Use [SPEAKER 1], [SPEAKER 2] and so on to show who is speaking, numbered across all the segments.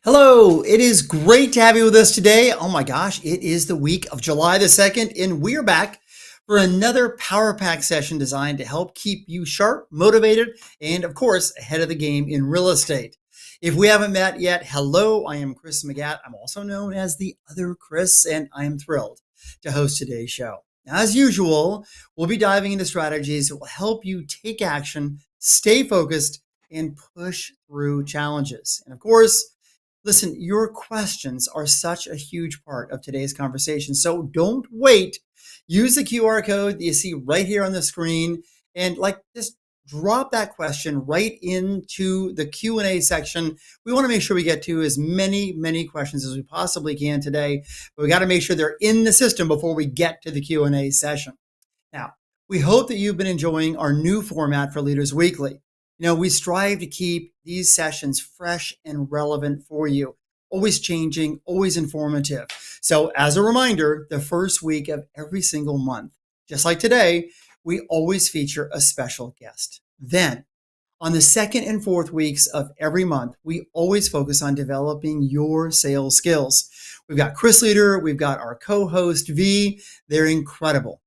[SPEAKER 1] Hello, it is great to have you with us today. Oh my gosh, it is the week of July the 2nd, and we're back for another Power Pack session designed to help keep you sharp, motivated, and of course, ahead of the game in real estate. If we haven't met yet, hello, I am Chris McGatt. I'm also known as the other Chris, and I am thrilled to host today's show. As usual, we'll be diving into strategies that will help you take action, stay focused, and push through challenges. And of course, listen, your questions are such a huge part of today's conversation. So don't wait. Use the QR code that you see right here on the screen and just drop that question right into the Q&A section. We want to make sure we get to as many questions as we possibly can today, but we got to make sure they're in the system before we get to the Q&A session. Now, we hope that you've been enjoying our new format for Leaders Weekly. We strive to keep these sessions fresh and relevant for you, always changing, always informative. So as a reminder, the first week of every single month, just like today, we always feature a special guest. Then, on the second and fourth weeks of every month, we always focus on developing your sales skills. We've got Chris Leader, we've got our co-host V. They're incredible.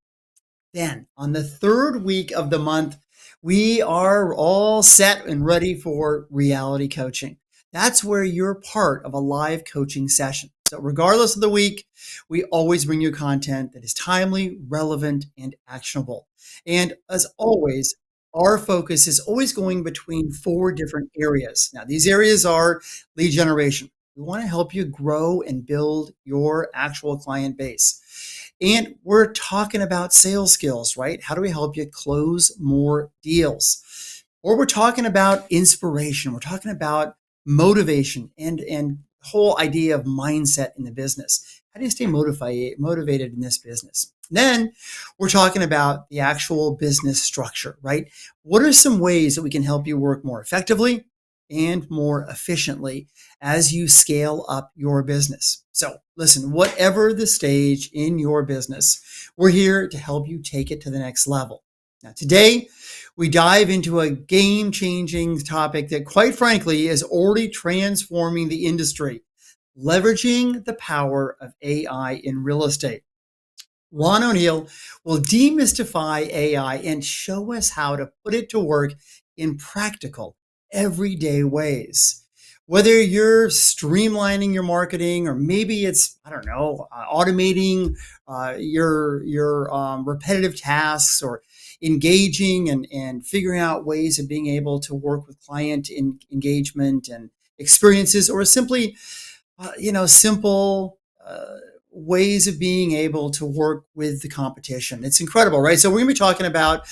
[SPEAKER 1] Then on the third week of the month, we are all set and ready for reality coaching. That's where you're part of a live coaching session. So regardless of the week, we always bring you content that is timely, relevant, and actionable. And as always, our focus is always going between four different areas. Now, these areas are lead generation. We want to help you grow and build your actual client base. And we're talking about sales skills, right? How do we help you close more deals? Or we're talking about inspiration. We're talking about motivation and the whole idea of mindset in the business. How do you stay motivated in this business? Then we're talking about the actual business structure, right? What are some ways that we can help you work more effectively and more efficiently as you scale up your business? So listen, whatever the stage in your business, we're here to help you take it to the next level. Now, today, we dive into a game-changing topic that, quite frankly, is already transforming the industry, leveraging the power of AI in real estate. Ron O'Neill will demystify AI and show us how to put it to work in practical, everyday ways. Whether you're streamlining your marketing, or maybe it's, automating your repetitive tasks, or engaging and figuring out ways of being able to work with client engagement and experiences, or simply, simple ways of being able to work with the competition. It's incredible, right? So we're going to be talking about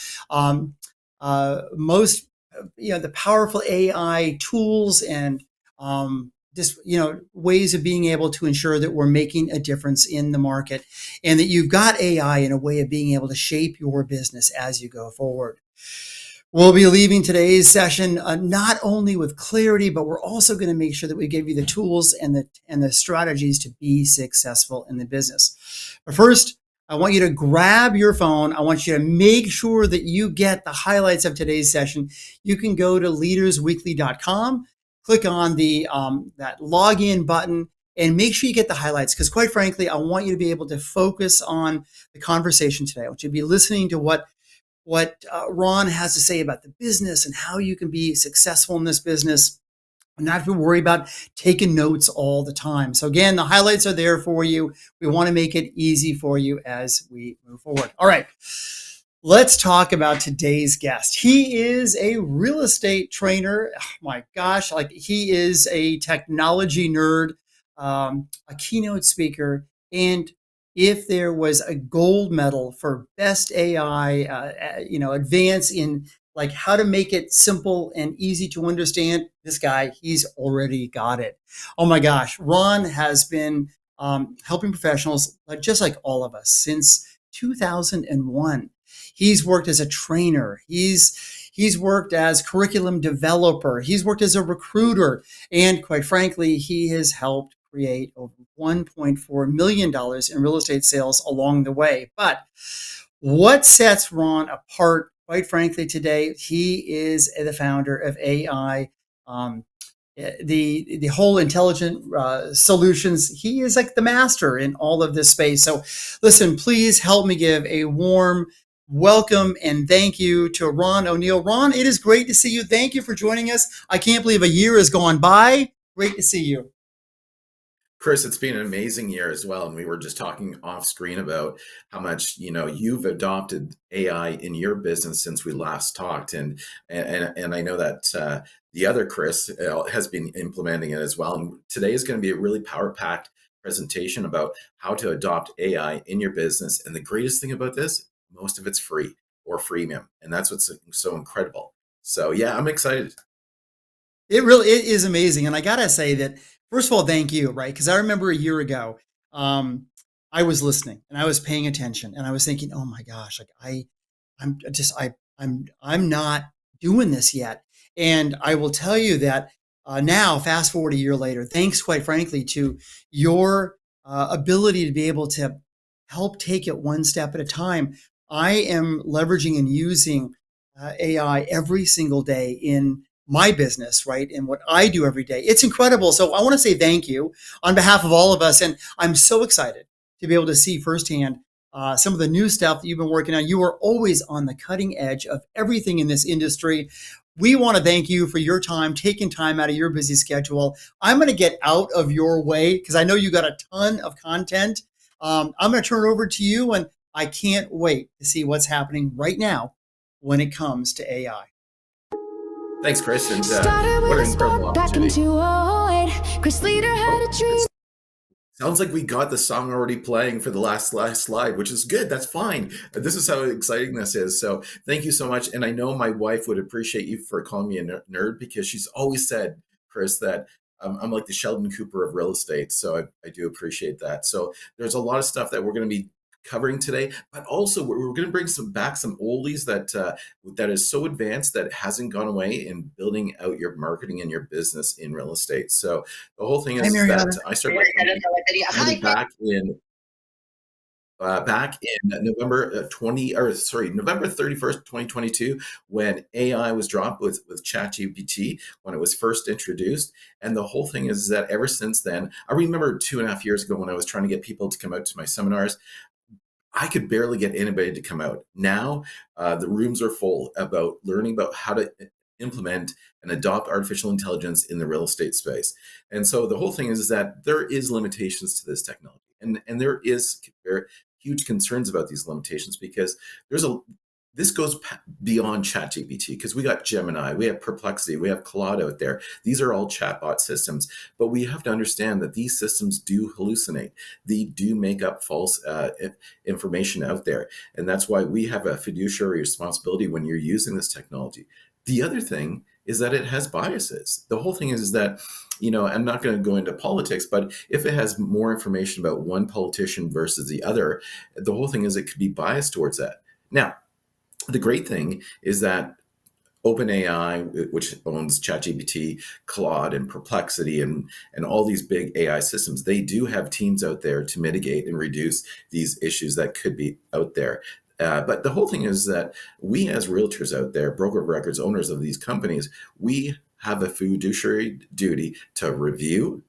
[SPEAKER 1] the powerful AI tools and ways of being able to ensure that we're making a difference in the market, and that you've got AI in a way of being able to shape your business as you go forward. We'll be leaving today's session not only with clarity, but we're also going to make sure that we give you the tools and the strategies to be successful in the business. But first, I want you to grab your phone. I want you to make sure that you get the highlights of today's session. You can go to leadersweekly.com, click on the that login button, and make sure you get the highlights, because quite frankly, I want you to be able to focus on the conversation today. I want you to be listening to what Ron has to say about the business and how you can be successful in this business and not have to worry about taking notes all the time. So again, the highlights are there for you. We want to make it easy for you as we move forward. All right, let's talk about today's guest. He is a real estate trainer. Oh my gosh, he is a technology nerd, a keynote speaker, and if there was a gold medal for best AI, advance in how to make it simple and easy to understand, this guy, he's already got it. Oh my gosh, Ron has been helping professionals, just like all of us, since 2001. He's worked as a trainer. He's worked as curriculum developer. He's worked as a recruiter. And quite frankly, he has helped create over $1.4 million in real estate sales along the way. But what sets Ron apart, quite frankly, today, he is the founder of AI the whole intelligent solutions. He is like the master in all of this space. So listen, please help me give a warm welcome and thank you to Ron O'Neill. Ron, it is great to see you. Thank you for joining us. I can't believe a year has gone by. Great to see you.
[SPEAKER 2] Chris, it's been an amazing year as well. And we were just talking off screen about how much, you've adopted AI in your business since we last talked. And I know that the other Chris has been implementing it as well. And today is going to be a really power packed presentation about how to adopt AI in your business. And the greatest thing about this, most of it's free or freemium. And that's what's so incredible. So yeah, I'm excited.
[SPEAKER 1] It is amazing. And I gotta say that, first of all, thank you, right? Because I remember a year ago, um, I was listening and I was paying attention and I was thinking, oh my gosh, like I'm just I'm not doing this yet. And I will tell you that now, fast forward a year later, thanks quite frankly to your ability to be able to help take it one step at a time. I am leveraging and using AI every single day in my business, right? And what I do every day. It's incredible. So I want to say thank you on behalf of all of us. And I'm so excited to be able to see firsthand some of the new stuff that you've been working on. You are always on the cutting edge of everything in this industry. We want to thank you for your time, taking time out of your busy schedule. I'm going to get out of your way because I know you got a ton of content. I'm going to turn it over to you, and I can't wait to see what's happening right now when it comes to AI.
[SPEAKER 2] Thanks, Chris. And what an incredible opportunity.
[SPEAKER 3] Chris Leader had a dream.
[SPEAKER 2] Sounds like we got the song already playing for the last slide, which is good. That's fine. This is how exciting this is. So thank you so much. And I know my wife would appreciate you for calling me a nerd because she's always said, Chris, that I'm like the Sheldon Cooper of real estate. So I do appreciate that. So there's a lot of stuff that we're going to be covering today, but also we're going to bring some oldies that is so advanced that it hasn't gone away in building out your marketing and your business in real estate. So the whole thing
[SPEAKER 1] Hi,
[SPEAKER 2] is
[SPEAKER 1] Mariana.
[SPEAKER 2] that I started my company back in November 31st, 2022, when AI was dropped with ChatGPT when it was first introduced. And the whole thing is that ever since then, I remember 2.5 years ago when I was trying to get people to come out to my seminars, I could barely get anybody to come out. Now, the rooms are full about learning about how to implement and adopt artificial intelligence in the real estate space. And so the whole thing is that there is limitations to this technology, and there is very huge concerns about these limitations because this goes beyond ChatGPT because we got Gemini, we have Perplexity, we have Claude out there. These are all chatbot systems, but we have to understand that these systems do hallucinate. They do make up false information out there, and that's why we have a fiduciary responsibility when you're using this technology. The other thing is that it has biases. The whole thing is that, I'm not going to go into politics, but if it has more information about one politician versus the other, the whole thing is it could be biased towards that. Now, the great thing is that OpenAI, which owns ChatGPT, Claude, and Perplexity, and all these big AI systems, they do have teams out there to mitigate and reduce these issues that could be out there. But the whole thing is that we as realtors out there, broker of records, owners of these companies, we have a fiduciary duty to review,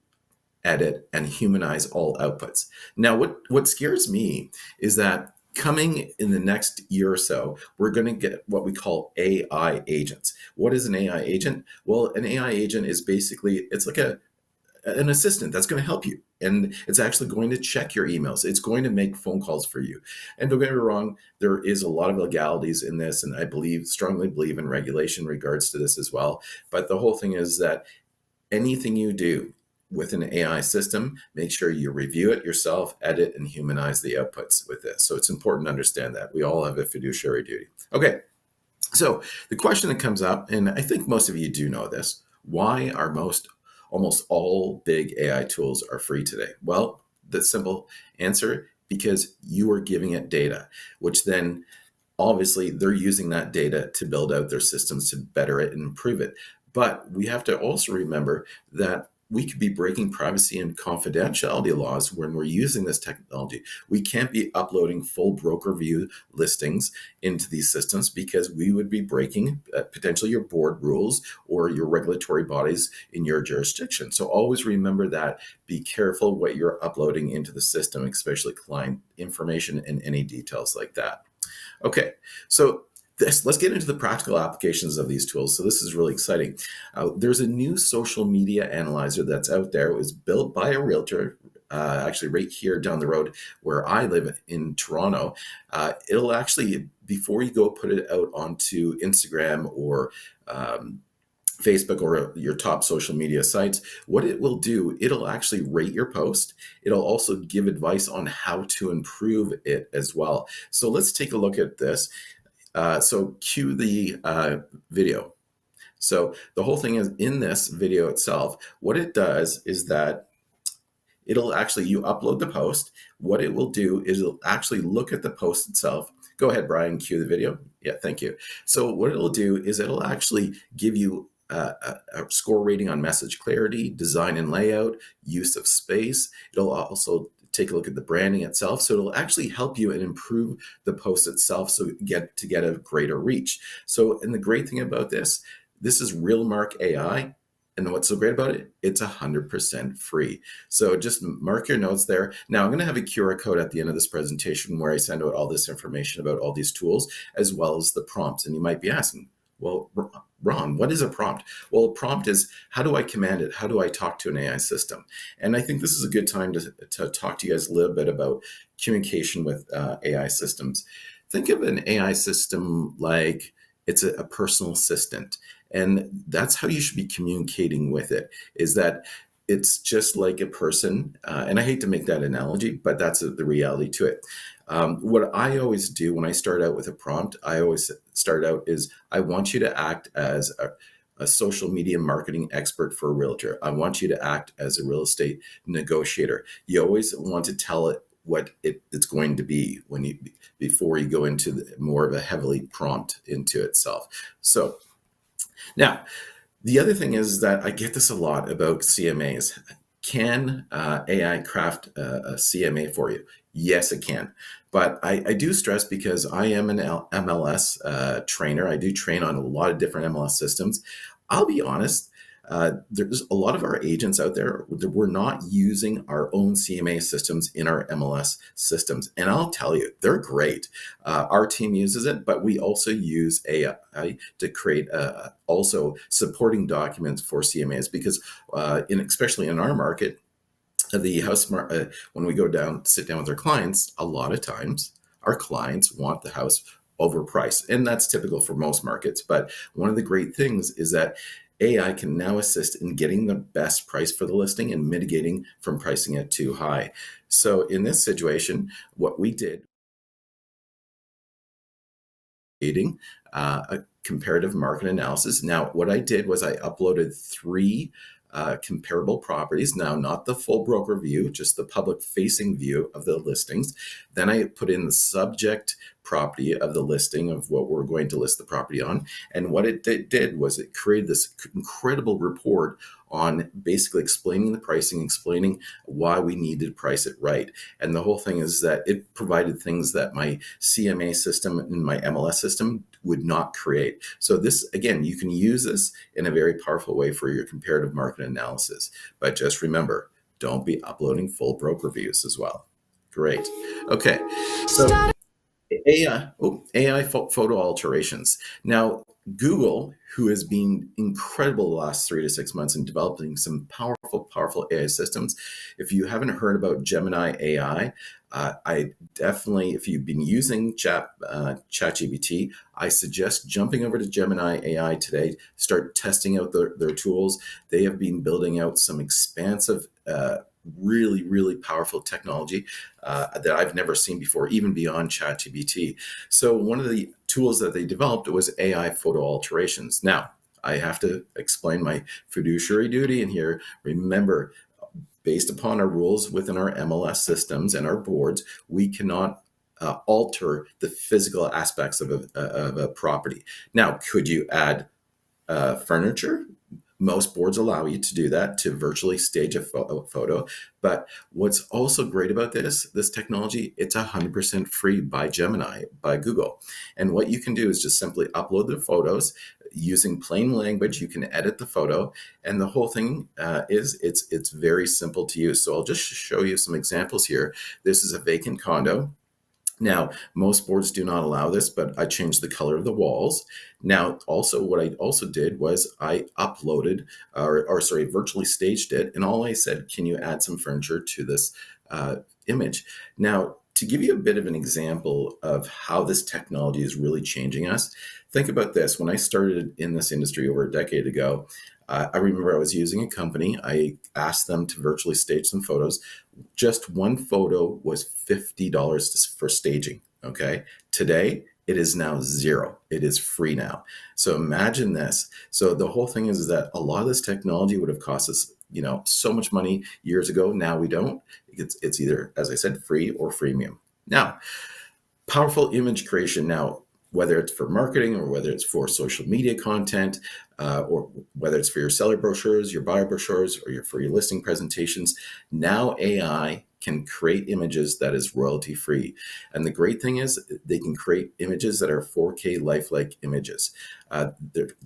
[SPEAKER 2] edit, and humanize all outputs. Now, what scares me is that coming in the next year or so, we're going to get what we call AI agents. What is an AI agent? Well, an AI agent is basically, it's like an assistant that's going to help you. And it's actually going to check your emails. It's going to make phone calls for you. And don't get me wrong, there is a lot of legalities in this. And I strongly believe in regulation in regards to this as well. But the whole thing is that anything you do with an AI system, make sure you review it yourself, edit, and humanize the outputs with this. So it's important to understand that. We all have a fiduciary duty. Okay, so the question that comes up, and I think most of you do know this, why are almost all big AI tools are free today? Well, the simple answer, because you are giving it data, which then obviously they're using that data to build out their systems to better it and improve it. But we have to also remember that we could be breaking privacy and confidentiality laws when we're using this technology. We can't be uploading full broker view listings into these systems because we would be breaking potentially your board rules or your regulatory bodies in your jurisdiction. So always remember that. Be careful what you're uploading into the system, especially client information and any details like that. Okay, so let's get into the practical applications of these tools. So this is really exciting. There's a new social media analyzer that's out there. It was built by a realtor, actually right here down the road where I live in Toronto. It'll actually, before you go put it out onto Instagram or Facebook or your top social media sites, what it will do, it'll actually rate your post. It'll also give advice on how to improve it as well. So let's take a look at this. So cue the video. So the whole thing is in this video itself, what it does is that it'll actually, you upload the post. What it will do is it'll actually look at the post itself. Go ahead, Brian, cue the video. Yeah, thank you. So what it'll do is it'll actually give you a score rating on message clarity, design and layout, use of space. It'll also take a look at the branding itself. So it'll actually help you and improve the post itself so get a greater reach. So, and the great thing about this is RealMark AI. And what's so great about it? It's 100% free. So just mark your notes there. Now I'm going to have a QR code at the end of this presentation where I send out all this information about all these tools, as well as the prompts. And you might be asking, well, Ron, what is a prompt? Well, a prompt is, how do I command it? How do I talk to an AI system? And I think this is a good time to talk to you guys a little bit about communication with AI systems. Think of an AI system like it's a personal assistant. And that's how you should be communicating with it, is that it's just like a person. And I hate to make that analogy, but that's the reality to it. What I always do when I start out with a prompt, I always start out is, I want you to act as a social media marketing expert for a realtor. I want you to act as a real estate negotiator. You always want to tell it what it's going to be before you go into more of a heavily prompt into itself. So now, the other thing is that I get this a lot about CMAs. Can AI craft a CMA for you? Yes, it can. But I do stress, because I am an MLS trainer. I do train on a lot of different MLS systems. I'll be honest, there's a lot of our agents out there that we're not using our own CMA systems in our MLS systems. And I'll tell you, they're great. Our team uses it, but we also use AI to create also supporting documents for CMAs, because especially in our market, the house when we go down, sit down with our clients, a lot of times our clients want the house overpriced. And that's typical for most markets. But one of the great things is that AI can now assist in getting the best price for the listing and mitigating from pricing it too high. So in this situation, what we did, a comparative market analysis. Now, what I did was I uploaded 3 comparable properties. Now, not the full broker view, just the public facing view of the listings. Then I put in the subject property of the listing of what we're going to list the property on. And what it did was it created this incredible report on basically explaining the pricing, explaining why we needed to price it right. And the whole thing is that it provided things that my CMA system and my MLS system would not create. So this, again, you can use this in a very powerful way for your comparative market analysis. But just remember, don't be uploading full broker views as well. Great. Okay. So AI photo alterations. Now, Google, who has been incredible the last 3 to 6 months in developing some powerful AI systems. If you haven't heard about Gemini AI, I definitely, if you've been using ChatGPT, I suggest jumping over to Gemini AI today, start testing out their tools. They have been building out some expansive, really powerful technology that I've never seen before, even beyond ChatGPT. So one of the tools that they developed was AI photo alterations. Now, I have to explain my fiduciary duty in here. Remember, based upon our rules within our MLS systems and our boards, we cannot alter the physical aspects of a property. Now, could you add furniture? most boards allow you to do that, to virtually stage a photo. But what's also great about this technology, it's 100% free by Gemini, by Google. And what you can do is just simply upload the photos using plain language. You can edit the photo, and the whole thing it's very simple to use. So I'll just show you some examples here. This is a vacant condo. Now, most boards do not allow this, but I changed the color of the walls. Now, also, what I also did was I uploaded, virtually staged it. And all I said, can you add some furniture to this image? Now, to give you a bit of an example of how this technology is really changing us, think about this. When I started in this industry over a decade ago, I remember I was using a company. I asked them to virtually stage some photos. Just one photo was $50 for staging. Okay. Today, it is now zero. It is free now. So imagine this. So the whole thing is that a lot of this technology would have cost us, so much money years ago. Now we don't. It's either, as I said, free or freemium. Now, powerful image creation. Now, whether it's for marketing or whether it's for social media content, or whether it's for your seller brochures, your buyer brochures, or for your listing presentations, now AI can create images that is royalty free. And the great thing is they can create images that are 4K lifelike images.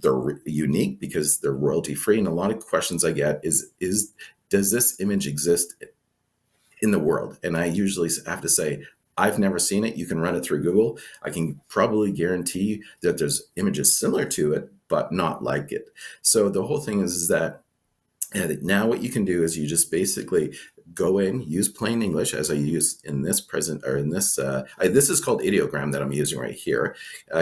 [SPEAKER 2] They're unique because they're royalty free. And a lot of questions I get is does this image exist in the world? And I usually have to say, I've never seen it. You can run it through Google. I can probably guarantee that there's images similar to it, but not like it. So the whole thing is that now what you can do is you just basically go in, use plain English as I use in this this is called ideogram that I'm using right here.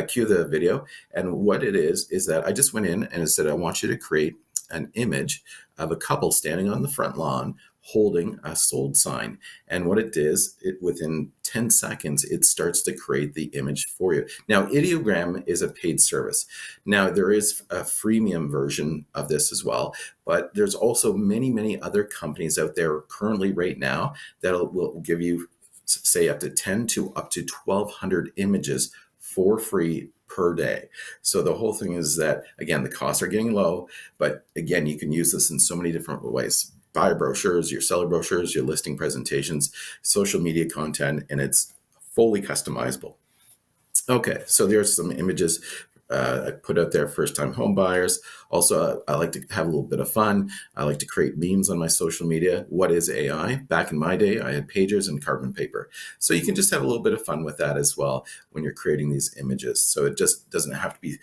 [SPEAKER 2] Cue the video. And what it is that I just went in and it said, I want you to create an image of a couple standing on the front lawn holding a sold sign. And what it is, within 10 seconds, it starts to create the image for you. Now, ideogram is a paid service. Now, there is a freemium version of this as well, but there's also many, many other companies out there currently right now that will give you, say, up to 10 to up to 1,200 images for free per day. So the whole thing is that, again, the costs are getting low, but again, you can use this in so many different ways. Buyer brochures, your seller brochures, your listing presentations, social media content, and it's fully customizable. Okay, so there's some images I put out there, first-time home buyers. Also, I like to have a little bit of fun. I like to create memes on my social media. What is AI? Back in my day, I had pagers and carbon paper. So you can just have a little bit of fun with that as well when you're creating these images. So it just doesn't have to be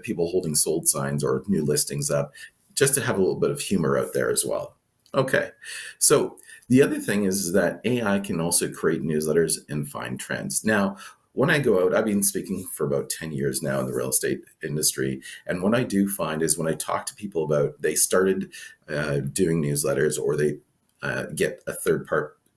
[SPEAKER 2] people holding sold signs or new listings up, just to have a little bit of humor out there as well. Okay, so the other thing is that AI can also create newsletters and find trends. Now, when I go out, I've been speaking for about 10 years now in the real estate industry. And what I do find is when I talk to people about they started doing newsletters, or they get a third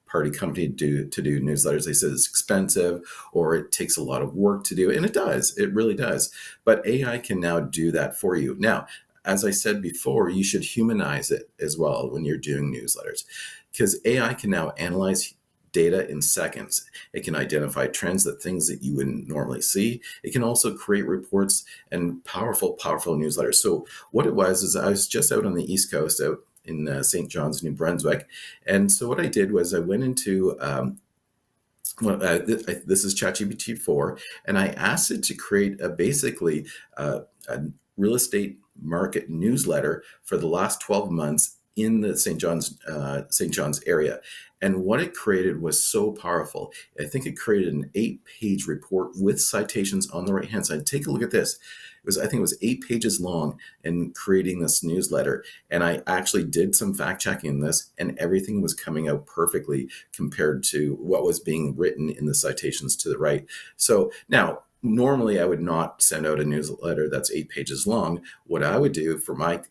[SPEAKER 2] party company to do newsletters, they say it's expensive or it takes a lot of work to do. And it does, it really does. But AI can now do that for you. Now, as I said before, you should humanize it as well when you're doing newsletters, because AI can now analyze data in seconds. It can identify trends, things that you wouldn't normally see. It can also create reports and powerful newsletters. So what it was is I was just out on the East Coast, out in St. John's, New Brunswick. And so what I did was I went into this is ChatGPT 4, and I asked it to create basically a real estate market newsletter for the last 12 months in the St. John's area. And what it created was so powerful. I think it created an 8-page report with citations on the right-hand side. Take a look at this. I think it was 8 pages long in creating this newsletter. And I actually did some fact checking in this, and everything was coming out perfectly compared to what was being written in the citations to the right. So now, normally I would not send out a newsletter that's 8 pages long. What I would do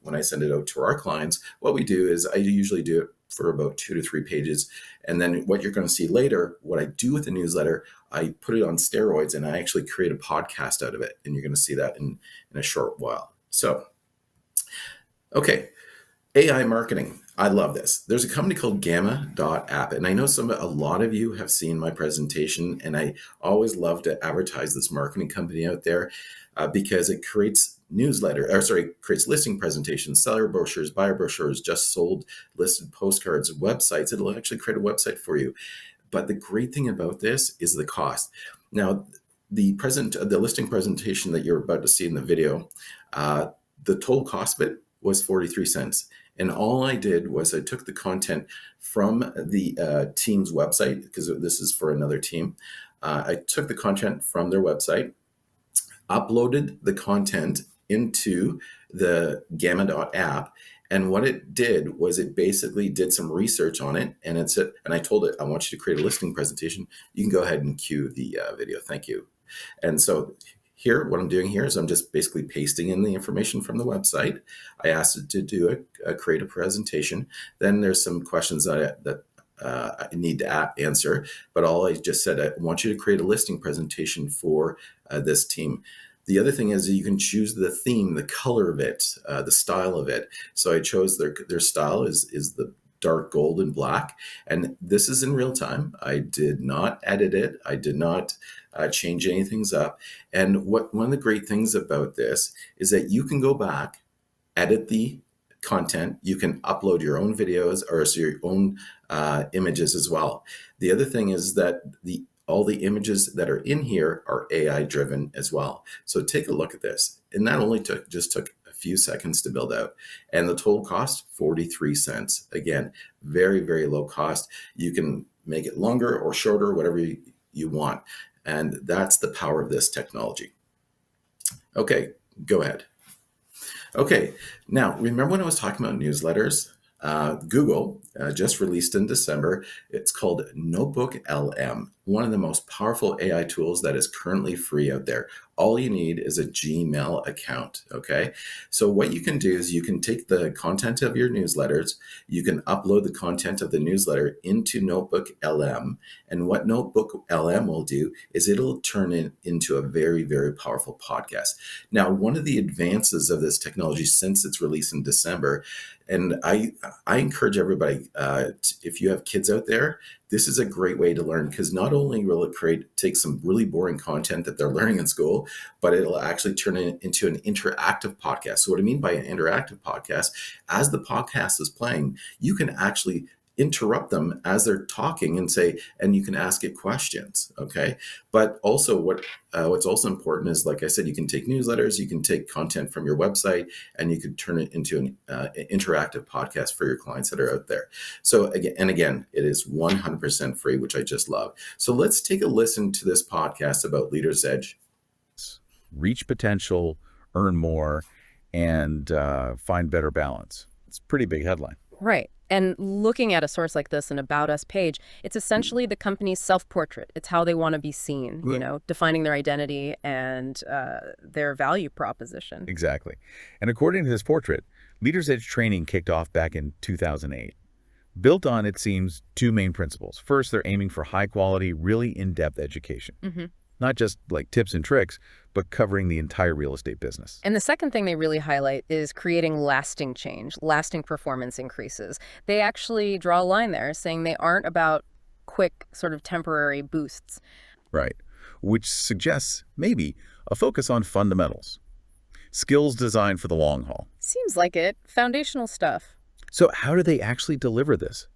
[SPEAKER 2] when I send it out to our clients, what we do is I usually do it for about 2 to 3 pages. And then what you're going to see later, what I do with the newsletter, I put it on steroids and I actually create a podcast out of it. And you're going to see that in a short while. So, okay, AI marketing. I love this. There's a company called Gamma.app, and I know a lot of you have seen my presentation, and I always love to advertise this marketing company out there because it creates creates listing presentations, seller brochures, buyer brochures, just sold listed postcards, websites. It'll actually create a website for you. But the great thing about this is the cost. Now, the listing presentation that you're about to see in the video, the total cost of it was 43 cents. And all I did was I took the content from the team's website, because this is for another team. I took the content from their website, uploaded the content into the Gamma app. And what it did was it basically did some research on it. And it said, and I told it, I want you to create a listing presentation. You can go ahead and cue the video. Thank you. And so here, what I'm doing here is I'm just basically pasting in the information from the website. I asked it to create a presentation. Then there's some questions that I need to answer, but all I just said, I want you to create a listing presentation for this team. The other thing is you can choose the theme, the color of it, the style of it. So I chose their style is the dark gold and black. And this is in real time. I did not edit it. I did not change anything up. And one of the great things about this is that you can go back, edit the content. You can upload your own videos or your own images as well. The other thing is that all the images that are in here are AI driven as well. So take a look at this. And that only took a few seconds to build out. And the total cost, 43 cents. Again, very, very low cost. You can make it longer or shorter, whatever you want. And that's the power of this technology. Okay, go ahead. Okay, now remember when I was talking about newsletters? Google just released in December. It's called Notebook LM, one of the most powerful AI tools that is currently free out there. All you need is a Gmail account, okay? So what you can do is you can take the content of your newsletters, you can upload the content of the newsletter into Notebook LM, and what Notebook LM will do is it'll turn it into a very, very powerful podcast. Now, one of the advances of this technology since its release in December, and I encourage everybody, if you have kids out there, this is a great way to learn, because not only will it take some really boring content that they're learning in school, but it'll actually turn it into an interactive podcast. So what I mean by an interactive podcast, as the podcast is playing, you can actually interrupt them as they're talking and you can ask it questions, okay? But also what's also important is, like I said, you can take newsletters, you can take content from your website, and you could turn it into an interactive podcast for your clients that are out there. So again, it is 100% free, which I just love. So let's take a listen to this podcast about Leader's Edge.
[SPEAKER 4] Reach potential, earn more, and find better balance. It's a pretty big headline.
[SPEAKER 5] Right. And looking at a source like this, an About Us page, it's essentially the company's self-portrait. It's how they want to be seen, defining their identity and their value proposition.
[SPEAKER 4] Exactly. And according to this portrait, Leader's Edge training kicked off back in 2008. Built on, it seems, two main principles. First, they're aiming for high-quality, really in-depth education. Mm-hmm. Not just like tips and tricks, but covering the entire real estate business.
[SPEAKER 5] And the second thing they really highlight is creating lasting change, lasting performance increases. They actually draw a line there saying they aren't about quick sort of temporary boosts.
[SPEAKER 4] Right, which suggests maybe a focus on fundamentals. Skills designed for the long haul.
[SPEAKER 5] Seems like it. Foundational stuff.
[SPEAKER 4] So how do they actually deliver this?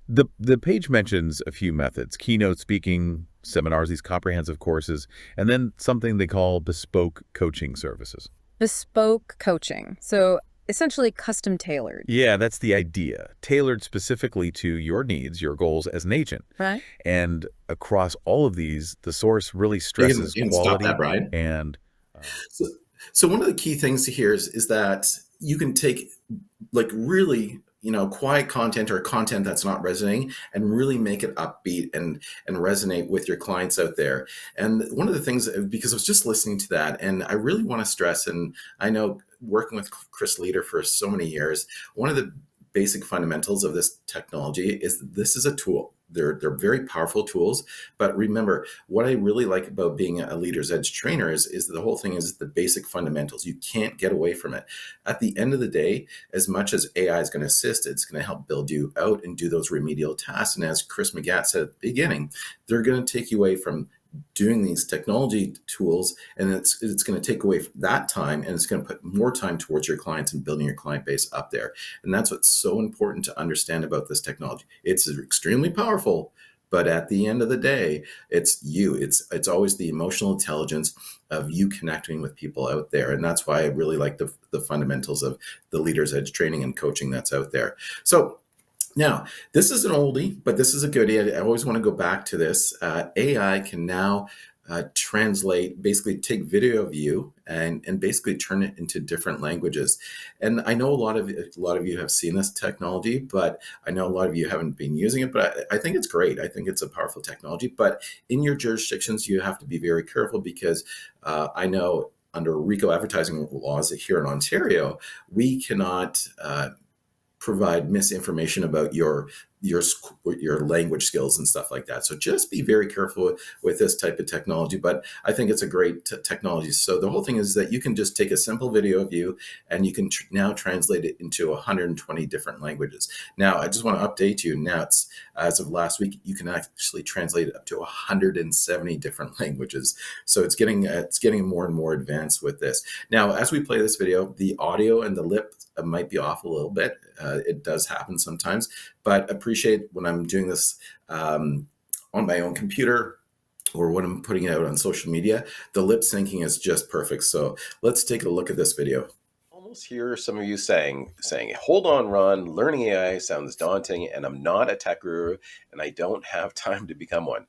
[SPEAKER 4] The page mentions a few methods: keynote speaking, seminars, these comprehensive courses, and then something they call bespoke coaching services.
[SPEAKER 5] Bespoke coaching. So essentially custom tailored.
[SPEAKER 4] Yeah, that's the idea. Tailored specifically to your needs, your goals as an agent.
[SPEAKER 5] Right.
[SPEAKER 4] And across all of these, the source really stresses
[SPEAKER 2] you can
[SPEAKER 4] quality.
[SPEAKER 2] Stop that, Brian.
[SPEAKER 4] And
[SPEAKER 2] so one of the key things here is that you can take really quiet content or content that's not resonating and really make it upbeat and resonate with your clients out there. And one of the things, because I was just listening to that, and I really want to stress, and I know working with Chris Leader for so many years, one of the basic fundamentals of this technology is this is a tool. They're very powerful tools. But remember, what I really like about being a Leader's Edge trainer is the whole thing is the basic fundamentals. You can't get away from it. At the end of the day, as much as AI is going to assist, it's going to help build you out and do those remedial tasks. And as Chris McGatt said at the beginning, they're going to take you away from doing these technology tools, and it's going to take away that time, and it's going to put more time towards your clients and building your client base up there. And that's what's so important to understand about this technology. It's extremely powerful, but at the end of the day, it's you. It's always the emotional intelligence of you connecting with people out there. And that's why I really like the fundamentals of the Leaders Edge training and coaching that's out there. So now, this is an oldie, but this is a goodie. I always want to go back to this. AI can now basically take video of you and basically turn it into different languages. And I know a lot of you have seen this technology, but I know a lot of you haven't been using it. But I think it's great. I think it's a powerful technology. But in your jurisdictions, you have to be very careful, because I know under RICO advertising laws here in Ontario, we cannot provide misinformation about your language skills and stuff like that. So just be very careful with this type of technology, but I think it's a great technology. So the whole thing is that you can just take a simple video of you, and you can now translate it into 120 different languages. Now, I just want to update you. Now, as of last week, you can actually translate it up to 170 different languages. So it's getting more and more advanced with this. Now, as we play this video, the audio and the lip might be off a little bit. It does happen sometimes, but appreciate when I'm doing this on my own computer, or when I'm putting it out on social media, the lip syncing is just perfect. So let's take a look at this video.
[SPEAKER 6] Almost hear some of you saying, hold on, Ron, learning AI sounds daunting, and I'm not a tech guru, and I don't have time to become one.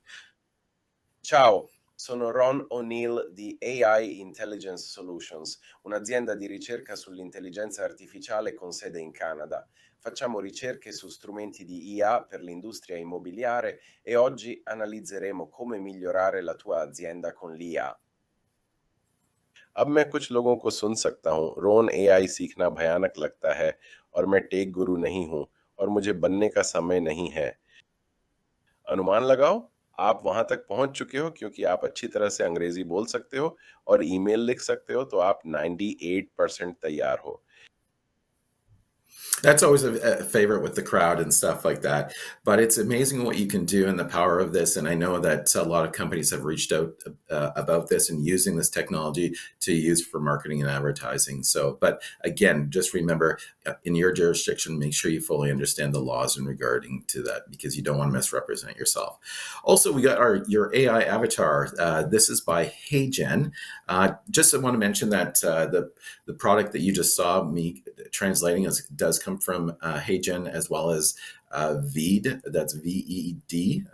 [SPEAKER 6] Ciao, sono Ron O'Neill di AI Intelligence Solutions, un'azienda di ricerca sull'intelligenza artificiale con sede in Canada. Facciamo ricerche su strumenti di IA per l'industria immobiliare, e oggi analizzeremo come migliorare la tua azienda con l'IA. अब मैं कुछ लोगों को सुन सकता हूँ, रोन AI सीखना भयानक लगता है, और मैं टेक गुरु नहीं हूँ, और मुझे बनने का समय नहीं है। अनुमान लगाओ, आप वहां तक पहुंच चुके हो क्योंकि आप अच्छी तरह से अंग्रेजी बोल सकते हो और ईमेल लिख सकते हो, तो आप 98% तैयार हो।
[SPEAKER 2] That's always a favorite with the crowd and stuff like that. But it's amazing what you can do and the power of this. And I know that a lot of companies have reached out about this and using this technology to use for marketing and advertising. So, but again, just remember, in your jurisdiction, make sure you fully understand the laws in regarding to that, because you don't want to misrepresent yourself. Also, we got your AI avatar. This is by HeyGen. Just I want to mention that the product that you just saw me translating does come from HeyGen, as well as Veed, that's VED,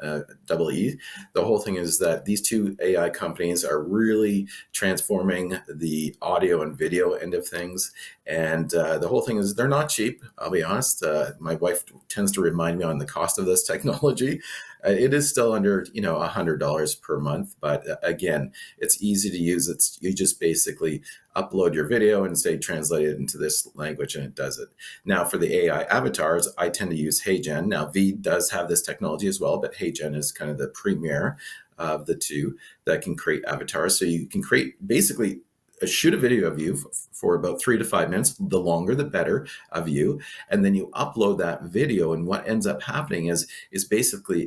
[SPEAKER 2] double E. The whole thing is that these two AI companies are really transforming the audio and video end of things. And the whole thing is they're not cheap, I'll be honest. My wife tends to remind me on the cost of this technology. It is still under, $100 per month. But again, it's easy to use. You just basically upload your video and say, translate it into this language, and it does it. Now, for the AI avatars, I tend to use HeyGen. Now, V does have this technology as well, but HeyGen is kind of the premier of the two that can create avatars. So you can create basically shoot a video of you for about 3 to 5 minutes, the longer the better, of you, and then you upload that video. And what ends up happening is basically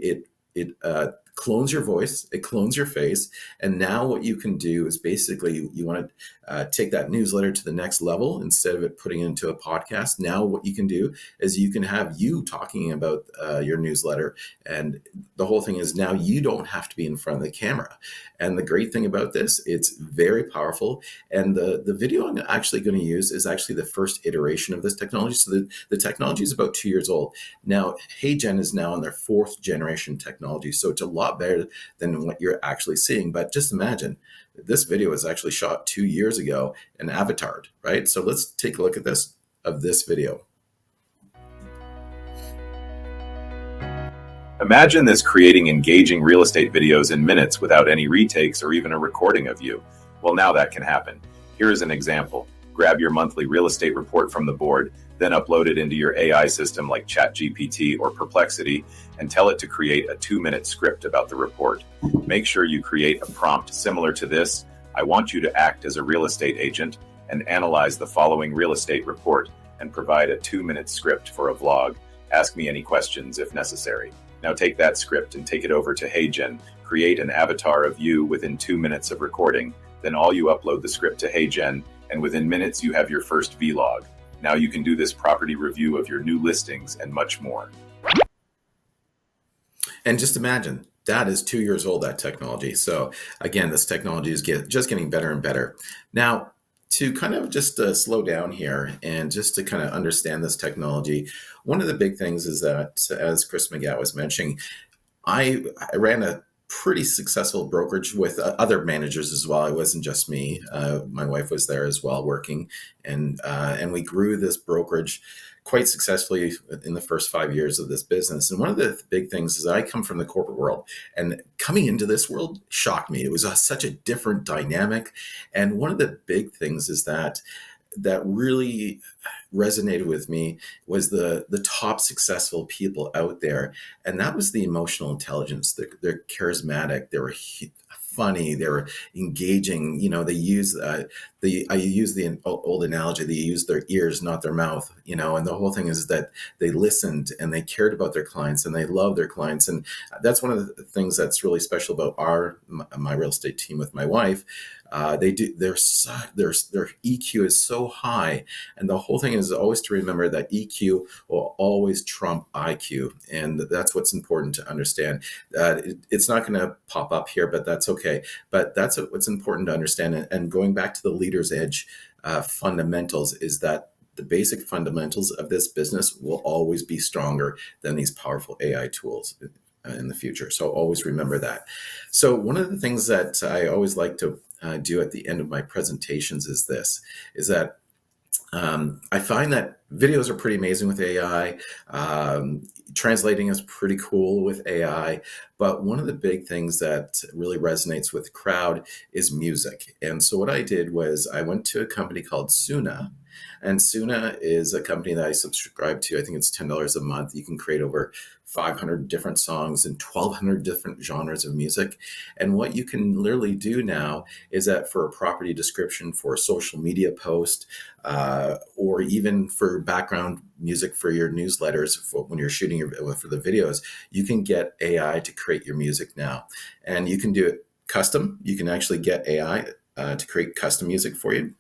[SPEAKER 2] it clones your voice, it clones your face, and now what you can do is basically you want to take that newsletter to the next level. Instead of it putting it into a podcast, now what you can do is you can have you talking about your newsletter, and the whole thing is now you don't have to be in front of the camera. And the great thing about this, it's very powerful. And the video I'm actually going to use is actually the first iteration of this technology. So the technology is about 2 years old. Now, HeyGen is now on their 4th generation technology. So it's a lot better than what you're actually seeing. But just imagine, this video was actually shot 2 years ago and avatared, right? So let's take a look at this video.
[SPEAKER 6] Imagine this creating engaging real estate videos in minutes without any retakes or even a recording of you. Well, now that can happen. Here is an example. Grab your monthly real estate report from the board, then upload it into your AI system like ChatGPT or Perplexity, and tell it to create a 2-minute script about the report. Make sure you create a prompt similar to this. I want you to act as a real estate agent and analyze the following real estate report and provide a 2-minute script for a vlog. Ask me any questions if necessary. Now take that script and take it over to HeyGen,
[SPEAKER 7] create an avatar of you within 2 minutes of recording. Then all you upload the script to HeyGen, and within minutes you have your first vlog. Now you can do this property review of your new listings and much more.
[SPEAKER 2] And just imagine, that is 2 years old, that technology. So again, this technology is just getting better and better. Now, to kind of just slow down here and just to kind of understand this technology, one of the big things is that, as Chris McGowan was mentioning, I ran a pretty successful brokerage with other managers as well. It wasn't just me. My wife was there as well working, and we grew this brokerage quite successfully in the first 5 years of this business. And one of the big things is I come from the corporate world, and coming into this world shocked me. It was such a different dynamic. And one of the big things is that really resonated with me was the top successful people out there. And that was the emotional intelligence. They're charismatic. They were funny. They were engaging. They use I use the old analogy. They use their ears, not their mouth. And the whole thing is that they listened and they cared about their clients and they love their clients. And that's one of the things that's really special about my real estate team with my wife. Their EQ is so high, and the whole thing is always to remember that EQ will always trump IQ, and that's what's important to understand. It's not going to pop up here, but that's okay. But that's what's important to understand. And going back to the Leader's Edge fundamentals, is that the basic fundamentals of this business will always be stronger than these powerful AI tools in the future. So always remember that. So one of the things that I always like to do at the end of my presentations is that I find that videos are pretty amazing with AI. Translating is pretty cool with AI. But one of the big things that really resonates with the crowd is music. And so what I did was I went to a company called Suna. And Suna is a company that I subscribe to. I think it's $10 a month. You can create over 500 different songs and 1,200 different genres of music. And what you can literally do now is that for a property description, for a social media post, or even for background music for your newsletters, when you're shooting for the videos, you can get AI to create your music now. And you can do it custom. You can actually get AI to create custom music for you.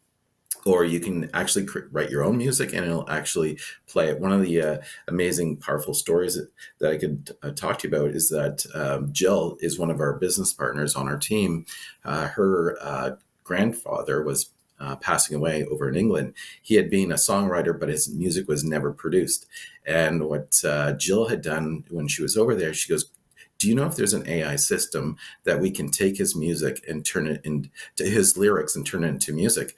[SPEAKER 2] Or you can actually write your own music and it'll actually play it. One of the amazing, powerful stories that I could talk to you about is that Jill is one of our business partners on our team. Her grandfather was passing away over in England. He had been a songwriter, but his music was never produced. And what Jill had done when she was over there, she goes, do you know if there's an AI system that we can take his music and turn it into his lyrics and turn it into music?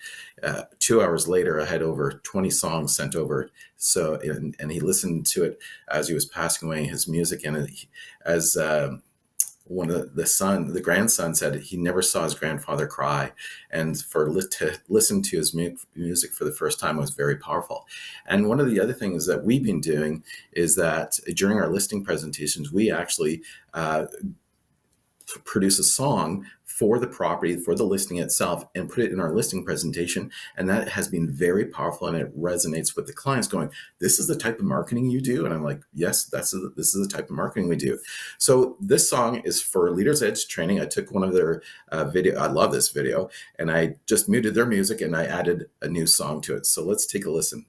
[SPEAKER 2] 2 hours later, I had over 20 songs sent over. So, and he listened to it as he was passing away, his music. And as one of the grandson said, he never saw his grandfather cry. And to listen to his music for the first time was very powerful. And one of the other things that we've been doing is that during our listing presentations, we actually produce a song for the property, for the listing itself, and put it in our listing presentation. And that has been very powerful, and it resonates with the clients going, this is the type of marketing you do? And I'm like, yes, this is the type of marketing we do. So this song is for Leader's Edge training. I took one of their video. I love this video. And I just muted their music and I added a new song to it. So let's take a listen.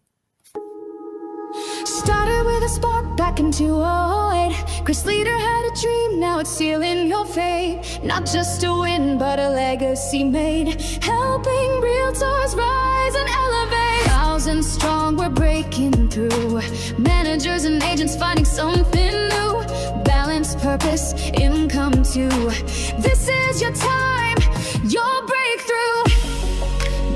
[SPEAKER 3] Started with a spark back in 2008. Chris Leader had a dream, now it's sealing your fate. Not just a win, but a legacy made. Helping realtors rise and elevate. Thousands strong, we're breaking through. Managers and agents finding something new. Balance, purpose, income too. This is your time, your breakthrough.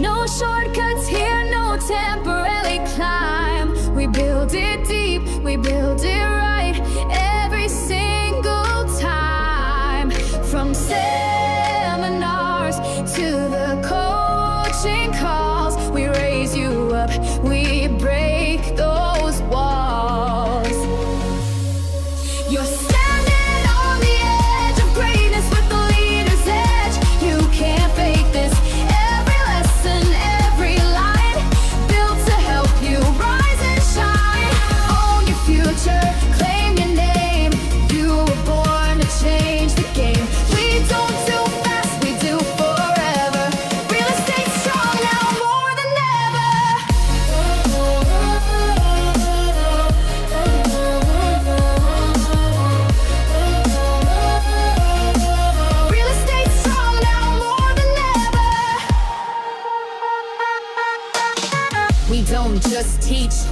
[SPEAKER 3] No shortcuts here, no temporary climb. We build it deep, we build it right, every single time. From seminars to the coaching calls, we raise you up, we break those walls. You're standing on the edge of greatness with the Leader's Edge.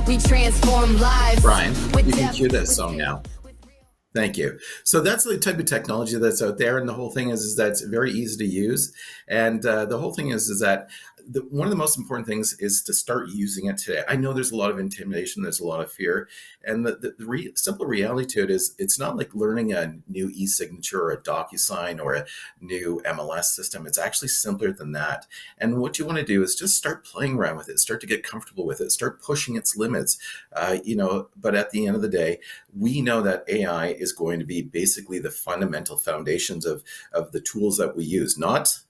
[SPEAKER 3] We transform lives.
[SPEAKER 2] Brian,
[SPEAKER 3] with
[SPEAKER 2] you can
[SPEAKER 3] depth,
[SPEAKER 2] cue that
[SPEAKER 3] with
[SPEAKER 2] song
[SPEAKER 3] skill,
[SPEAKER 2] now.
[SPEAKER 3] with real-
[SPEAKER 2] Thank you. So that's the type of technology that's out there, and the whole thing is that it's very easy to use. And the whole thing is that one of the most important things is to start using it today. I know there's a lot of intimidation, there's a lot of fear, and the simple reality to it is it's not like learning a new e-signature or a DocuSign or a new MLS system. It's actually simpler than that. And what you want to do is just start playing around with it, start to get comfortable with it, start pushing its limits. But at the end of the day, we know that AI is going to be basically the fundamental foundations of the tools that we use, not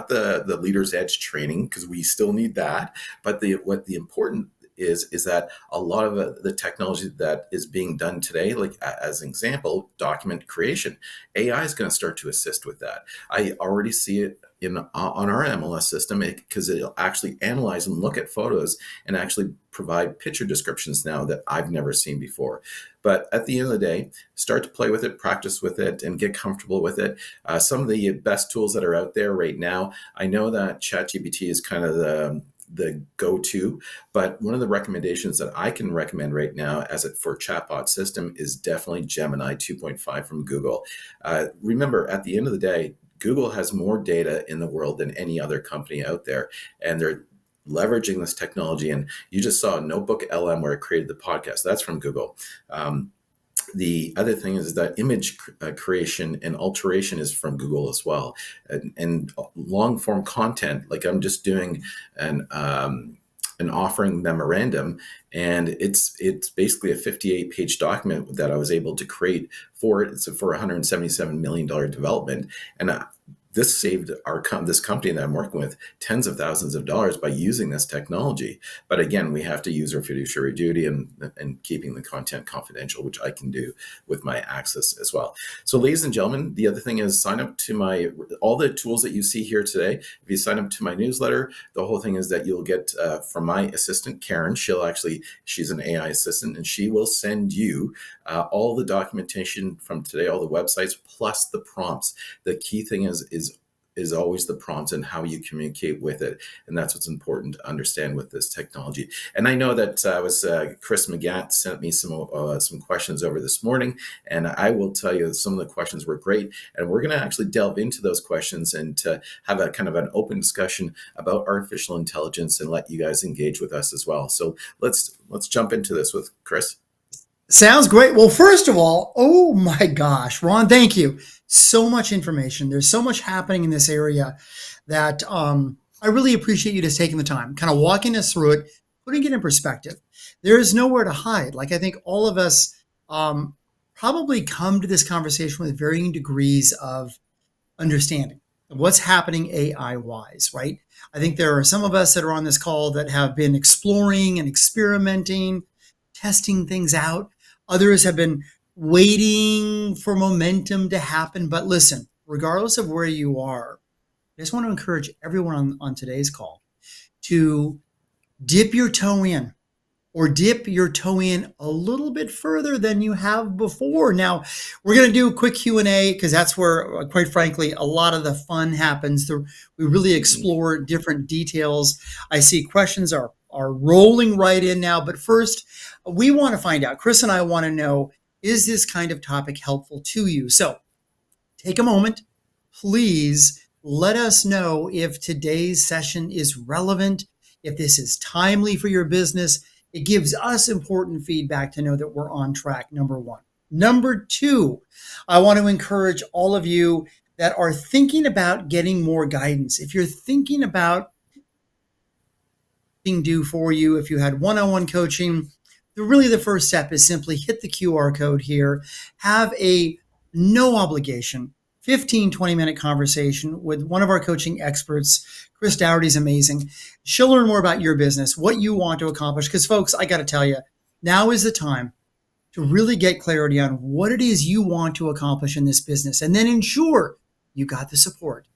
[SPEAKER 2] the leader's edge training, because we still need that, but what the important is that a lot of the technology that is being done today, like as an example, document creation, AI is going to start to assist with that. I already see it on our MLS system, because it'll actually analyze and look at photos and actually provide picture descriptions now that I've never seen before. But at the end of the day, start to play with it, practice with it, and get comfortable with it. Some of the best tools that are out there right now, I know that ChatGPT is kind of the go-to, but one of the recommendations that I can recommend right now for chatbot system is definitely Gemini 2.5 from Google. Remember, at the end of the day, Google has more data in the world than any other company out there, and they're leveraging this technology. And you just saw Notebook LM where it created the podcast. That's from Google. The other thing is that image creation and alteration is from Google as well, and long form content. Like I'm just doing an offering memorandum, and it's basically a 58-page document that I was able to create for it. It's for $177 million development, and this saved this company that I'm working with tens of thousands of dollars by using this technology. But again, we have to use our fiduciary duty and keeping the content confidential, which I can do with my access as well. So ladies and gentlemen, the other thing is sign up to all the tools that you see here today. If you sign up to my newsletter, the whole thing is that you'll get from my assistant, Karen. She's an AI assistant, and she will send you all the documentation from today, all the websites, plus the prompts. The key thing is always the prompts and how you communicate with it. And that's what's important to understand with this technology. And I know that Chris McGatt sent me some questions over this morning, and I will tell you some of the questions were great. And we're going to actually delve into those questions and to have a kind of an open discussion about artificial intelligence and let you guys engage with us as well. So let's jump into this with Chris.
[SPEAKER 1] Sounds great. Well, first of all, oh my gosh, Ron, thank you. So much information. There's so much happening in this area that I really appreciate you just taking the time, kind of walking us through it, putting it in perspective. There is nowhere to hide. Like I think all of us probably come to this conversation with varying degrees of understanding of what's happening AI-wise, right? I think there are some of us that are on this call that have been exploring and experimenting, testing things out. Others have been waiting for momentum to happen. But listen, regardless of where you are, I just want to encourage everyone on today's call to dip your toe in, or dip your toe in a little bit further than you have before. Now, we're going to do a quick Q&A because that's where, quite frankly, a lot of the fun happens. We really explore different details. I see questions are rolling right in now. But first, we want to find out, Chris and I want to know, is this kind of topic helpful to you? So take a moment, please let us know if today's session is relevant, if this is timely for your business. It gives us important feedback to know that we're on track, number one. Number two, I want to encourage all of you that are thinking about getting more guidance. If you're thinking about do for you, if you had one-on-one coaching, really the first step is simply hit the QR code here, have a no obligation 15, 20-minute conversation with one of our coaching experts. Chris Dougherty's amazing. She'll learn more about your business, what you want to accomplish. Because folks, I got to tell you, now is the time to really get clarity on what it is you want to accomplish in this business, and then ensure you got the support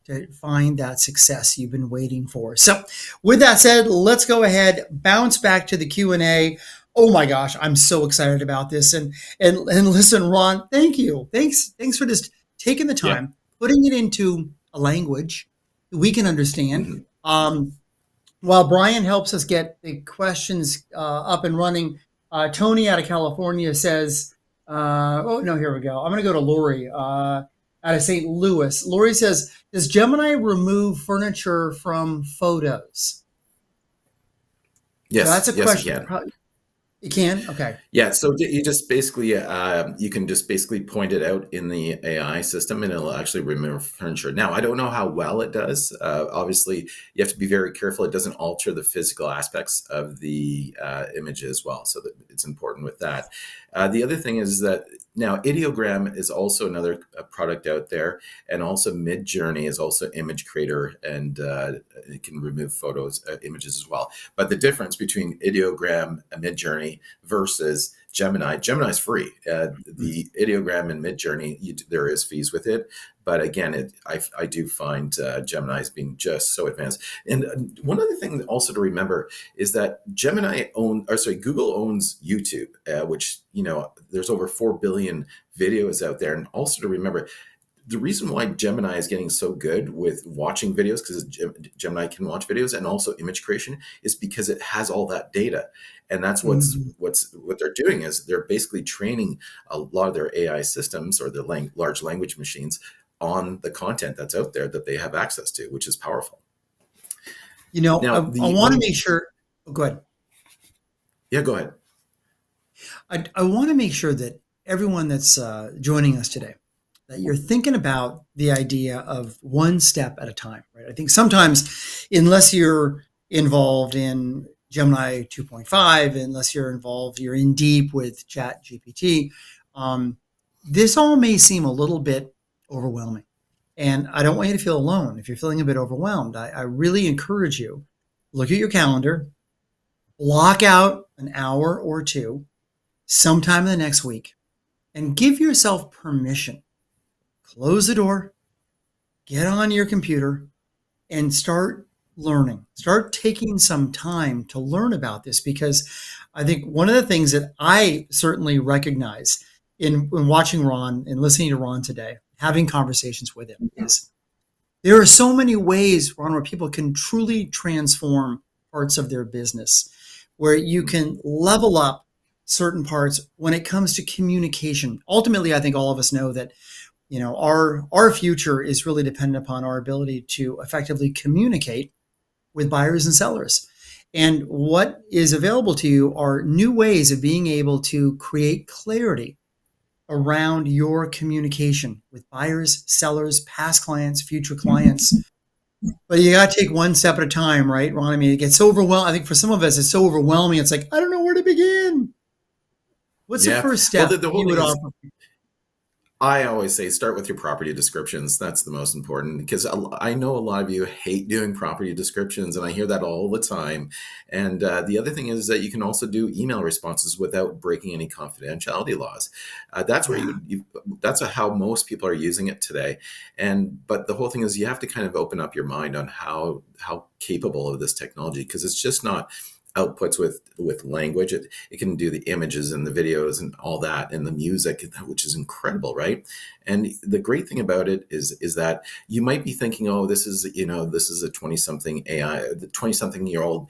[SPEAKER 1] to find that success you've been waiting for. So with that said, let's go ahead, bounce back to the Q&A. Oh my gosh, I'm so excited about this. And listen, Ron, thank you. Thanks for just taking the time, putting it into a language we can understand. While Brian helps us get the questions up and running, Tony out of California says, oh, no, here we go. I'm going to go to Lori out of St. Louis. Lori says, does Gemini remove furniture from photos?
[SPEAKER 2] Yes,
[SPEAKER 1] So that's a
[SPEAKER 2] yes, it
[SPEAKER 1] question.
[SPEAKER 2] can.
[SPEAKER 1] You can? Okay.
[SPEAKER 2] Yeah, so you just basically you can just basically point it out in the AI system, and it'll actually remove furniture. Now, I don't know how well it does. Obviously, you have to be very careful. It doesn't alter the physical aspects of the image as well, so that it's important with that. The other thing is that now Ideogram is also another product out there, and also Midjourney is also image creator, and it can remove photos, images as well. But the difference between Ideogram and Midjourney versus Gemini is free. The Ideogram and Midjourney, there is fees with it, but again, I do find Gemini as being just so advanced. And one other thing also to remember is that Google owns YouTube, which there's over 4 billion videos out there, and also to remember, the reason why Gemini is getting so good with watching videos, because Gemini can watch videos and also image creation, is because it has all that data. And that's what they're doing is they're basically training a lot of their AI systems or their large language machines on the content that's out there that they have access to, which is powerful.
[SPEAKER 1] Now, I want to make sure. Oh, go ahead.
[SPEAKER 2] Yeah, go ahead.
[SPEAKER 1] I want to make sure that everyone that's joining us today, that you're thinking about the idea of one step at a time, right? I think sometimes, unless you're involved in Gemini 2.5, unless you're in deep with Chat GPT, this all may seem a little bit overwhelming. And I don't want you to feel alone. If you're feeling a bit overwhelmed, I really encourage you, look at your calendar, block out an hour or two sometime in the next week, and give yourself permission. Close the door, get on your computer, and start learning. Start taking some time to learn about this, because I think one of the things that I certainly recognize in watching Ron and listening to Ron today, having conversations with him, is there are so many ways, Ron, where people can truly transform parts of their business, where you can level up certain parts when it comes to communication. Ultimately, I think all of us know that our future is really dependent upon our ability to effectively communicate with buyers and sellers. And what is available to you are new ways of being able to create clarity around your communication with buyers, sellers, past clients, future clients. But you got to take one step at a time, right, Ron? I mean, it gets so overwhelming. I think for some of us, it's so overwhelming. It's like, I don't know where to begin. What's the first step
[SPEAKER 2] the whole
[SPEAKER 1] you would
[SPEAKER 2] thing
[SPEAKER 1] offer?
[SPEAKER 2] I always say start with your property descriptions. That's the most important, because I know a lot of you hate doing property descriptions, and I hear that all the time. And the other thing is that you can also do email responses without breaking any confidentiality laws. That's where that's how most people are using it today. But the whole thing is you have to kind of open up your mind on how capable of this technology, because it's just not outputs with language. It can do the images and the videos and all that, and the music, which is incredible, right? And the great thing about it is that you might be thinking, oh, this is a 20-something AI, the 20-something-year-old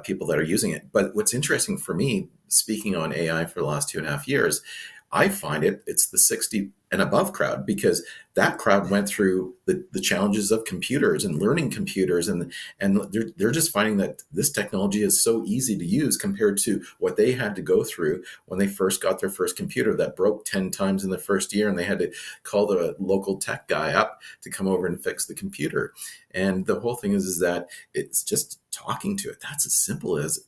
[SPEAKER 2] people that are using it. But what's interesting for me, speaking on AI for the last 2.5 years, I find it's the 60 and above crowd, because that crowd went through the challenges of computers and learning computers, and they're just finding that this technology is so easy to use compared to what they had to go through when they first got their first computer that broke 10 times in the first year, and they had to call the local tech guy up to come over and fix the computer. And the whole thing is that it's just talking to it. That's as simple as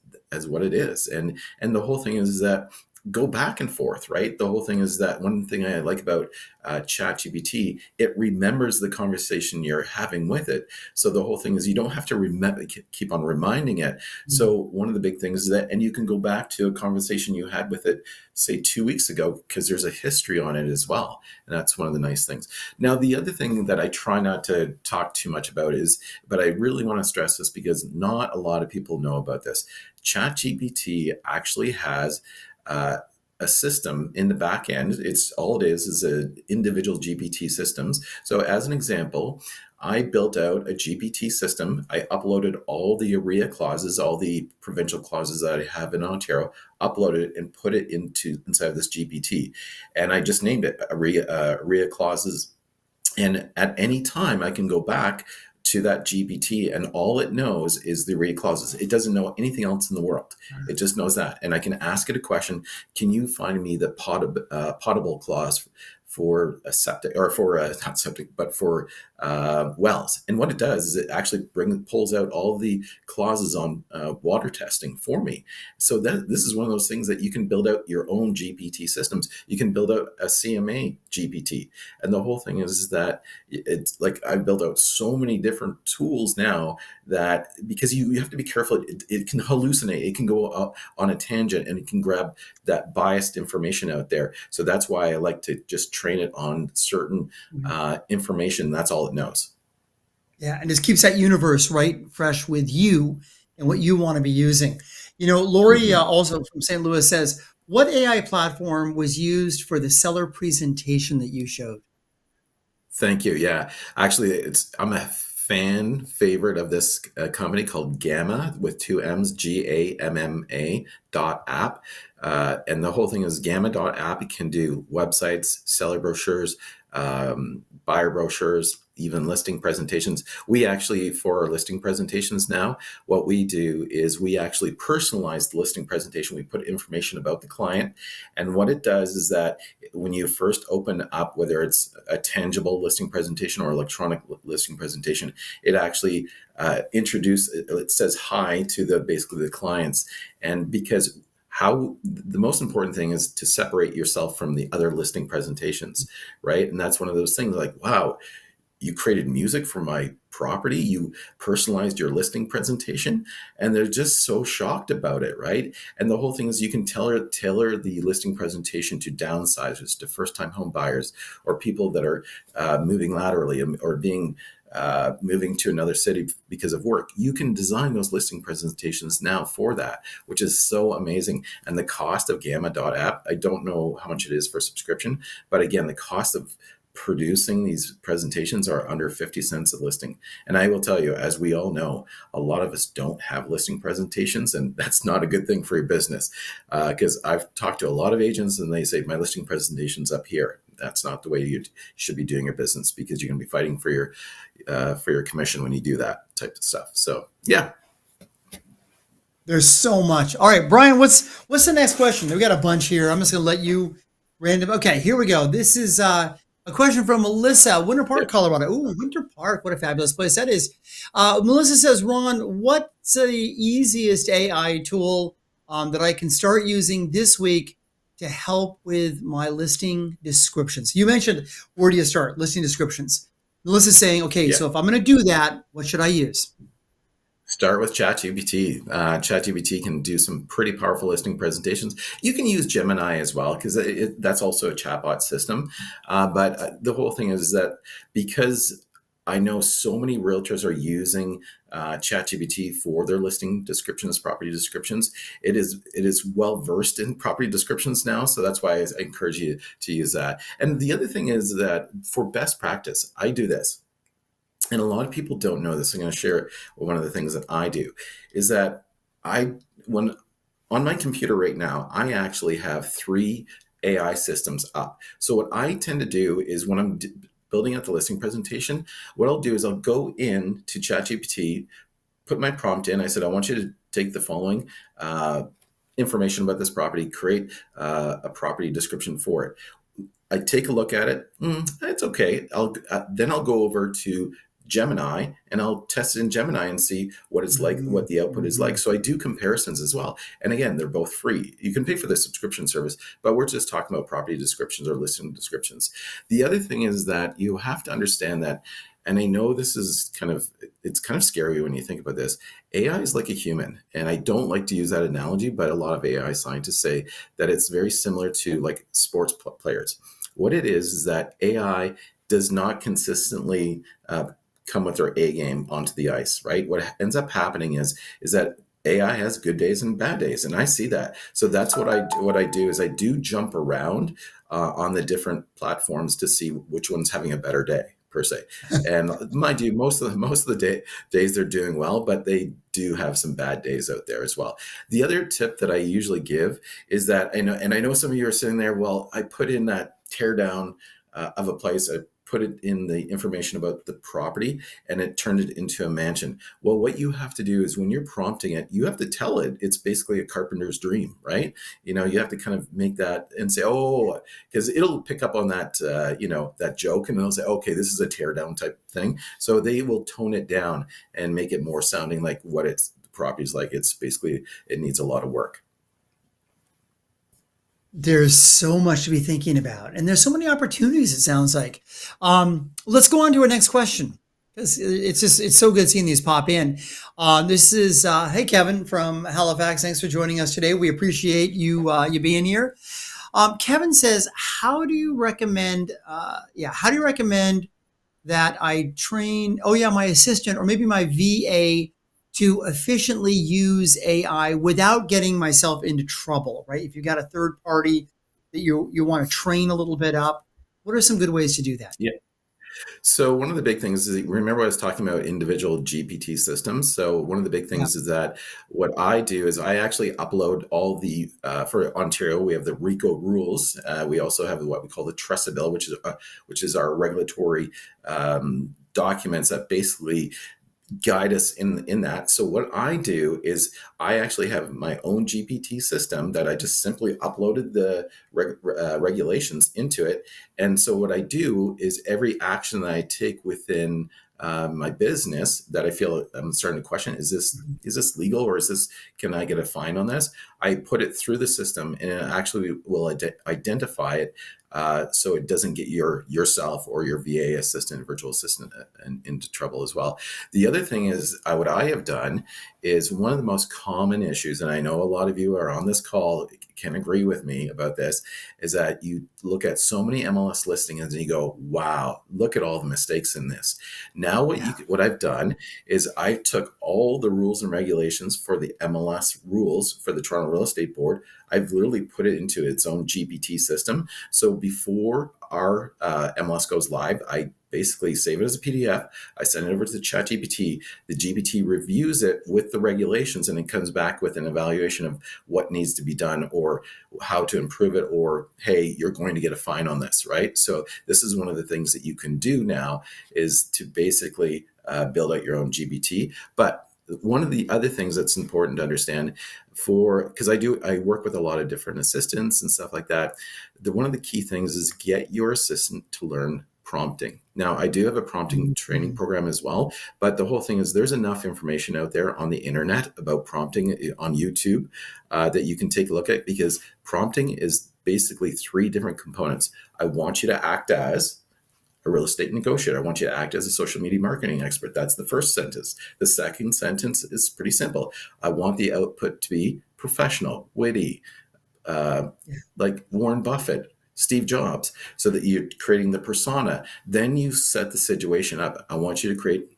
[SPEAKER 2] what it is. And the whole thing is that go back and forth, right? The whole thing is that one thing I like about ChatGPT, it remembers the conversation you're having with it. So the whole thing is you don't have to keep on reminding it. So one of the big things is that, and you can go back to a conversation you had with it, say 2 weeks ago, because there's a history on it as well. And that's one of the nice things. Now, the other thing that I try not to talk too much about but I really want to stress this because not a lot of people know about this. ChatGPT actually has a a system in the back end. It's all it is a individual GPT systems. So as an example, I built out a GPT system. I uploaded all the AREA clauses, all the provincial clauses that I have in Ontario, uploaded it and put it inside of this GPT. And I just named it AREA clauses. And at any time, I can go back to that GPT, and all it knows is the AREA clauses. It doesn't know anything else in the world. It just knows that. And I can ask it a question. Can you find me the potable clause for a septic, or for not septic, but for wells? And what it does is it actually pulls out all the clauses on water testing for me. So this is one of those things that you can build out your own GPT systems. You can build out a CMA GPT. And the whole thing is that it's like I've built out so many different tools now that, because you have to be careful, it can hallucinate, it can go up on a tangent, and it can grab that biased information out there. So that's why I like to just train it on certain information. That's all it knows.
[SPEAKER 1] Yeah, and just keeps that universe right fresh with you and what you want to be using. You know, Lori also from St. Louis says, what AI platform was used for the seller presentation that you showed?
[SPEAKER 2] Thank you. Yeah, actually, I'm a fan favorite of this company called Gamma with 2 M's, GAMMA.app. And the whole thing is Gamma.app. It can do websites, seller brochures, buyer brochures, even listing presentations. We actually, for our listing presentations now, what we do is we actually personalize the listing presentation. We put information about the client. And what it does is that when you first open up, whether it's a tangible listing presentation or electronic listing presentation, it actually it says hi to basically the clients. And because the most important thing is to separate yourself from the other listing presentations, right? And that's one of those things like, wow, you created music for my property, you personalized your listing presentation, and they're just so shocked about it, right? And the whole thing is you can tailor the listing presentation to downsizers, to first-time home buyers, or people that are moving laterally, or moving to another city because of work. You can design those listing presentations now for that, which is so amazing. And the cost of Gamma.app, I don't know how much it is for subscription, but again, the cost of producing these presentations are under 50 cents a listing. And I will tell you, as we all know, a lot of us don't have listing presentations, and that's not a good thing for your business. Because I've talked to a lot of agents and they say, my listing presentation's up here. That's not the way you should be doing your business, because you're going to be fighting for your commission when you do that type of stuff. So yeah.
[SPEAKER 1] There's so much. All right, Brian, what's the next question? We got a bunch here. I'm just going to let you random. Okay, here we go. This is a question from Melissa, Winter Park, Colorado. Ooh, Winter Park, what a fabulous place that is. Melissa says, Ron, what's the easiest AI tool that I can start using this week to help with my listing descriptions? You mentioned, where do you start? Listing descriptions. Melissa's saying, okay, so if I'm going to do that, what should I use?
[SPEAKER 2] Start with ChatGPT. ChatGPT can do some pretty powerful listing presentations. You can use Gemini as well, because that's also a chatbot system. But the whole thing is that because I know so many realtors are using ChatGPT for their listing descriptions, property descriptions, it is well versed in property descriptions now. So that's why I encourage you to use that. And the other thing is that for best practice, I do this. And a lot of people don't know this. I'm going to share one of the things that I do is that when on my computer right now, I actually have 3 AI systems up. So what I tend to do is when I'm building out the listing presentation, what I'll do is I'll go in to ChatGPT, put my prompt in. I said, I want you to take the following information about this property, create a property description for it. I take a look at it. It's okay. Then I'll go over to Gemini and I'll test it in Gemini and see what it's like, what the output is like. So I do comparisons as well. And again, they're both free. You can pay for the subscription service, but we're just talking about property descriptions or listing descriptions. The other thing is that you have to understand that, and I know this is it's kind of scary when you think about this. AI is like a human. And I don't like to use that analogy, but a lot of AI scientists say that it's very similar to like sports players. What it is that AI does not consistently come with their A game onto the ice, right? What ends up happening is that AI has good days and bad days, and I see that. So that's what I do is I do jump around on the different platforms to see which one's having a better day per se. And mind you, most of the days they're doing well, but they do have some bad days out there as well. The other tip that I usually give is that I know some of you are sitting there. Well, I put in that teardown of a place. I put it in the information about the property and it turned it into a mansion. Well, what you have to do is when you're prompting it, you have to tell it it's basically a carpenter's dream, right? You know, you have to kind of make that and say, oh, because it'll pick up on that, that joke, and it'll say, okay, this is a teardown type thing. So they will tone it down and make it more sounding like what the property's like. It's basically, it needs a lot of work.
[SPEAKER 1] There's so much to be thinking about, and there's so many opportunities, it sounds like. Let's go on to our next question, because it's so good seeing these pop in. This is, hey, Kevin from Halifax. Thanks for joining us today. We appreciate you being here. Kevin says, how do you recommend that I train, my assistant or maybe my VA to efficiently use AI without getting myself into trouble, right? If you've got a third party that you want to train a little bit up, what are some good ways to do that?
[SPEAKER 2] Yeah. So one of the big things is, remember I was talking about individual GPT systems. So one of the big things is that what I do is I actually upload all the, for Ontario, we have the RICO rules. We also have what we call the Trust Bill, which is our regulatory documents that basically guide us in that. So what I do is I actually have my own GPT system that I just simply uploaded the regulations into it. And so what I do is every action that I take within my business that I feel I'm starting to question, is this legal, or can I get a fine on this? I put it through the system and it actually will identify it. So it doesn't get yourself or your VA assistant, virtual assistant, into trouble as well. The other thing is, what I have done is one of the most common issues, and I know a lot of you are on this call can agree with me about this, is that you look at so many MLS listings and you go, wow, look at all the mistakes in this. Now what I've done is I took all the rules and regulations for the MLS rules for the Toronto Real Estate Board. I've literally put it into its own GPT system. So before our MLS goes live, I basically save it as a PDF. I send it over to the ChatGPT. The GPT reviews it with the regulations, and it comes back with an evaluation of what needs to be done or how to improve it, or, hey, you're going to get a fine on this, right? So this is one of the things that you can do now, is to basically build out your own GPT. But one of the other things that's important to understand, because I work with a lot of different assistants and stuff like that, one of the key things is get your assistant to learn prompting. Now, I do have a prompting training program as well, but the whole thing is there's enough information out there on the internet about prompting on YouTube that you can take a look at, because prompting is basically 3 different components. I want you to act as a real estate negotiator. I want you to act as a social media marketing expert. That's the first sentence. The second sentence is pretty simple. I want the output to be professional, witty, like Warren Buffett, Steve Jobs, so that you're creating the persona. Then you set the situation up. I want you to create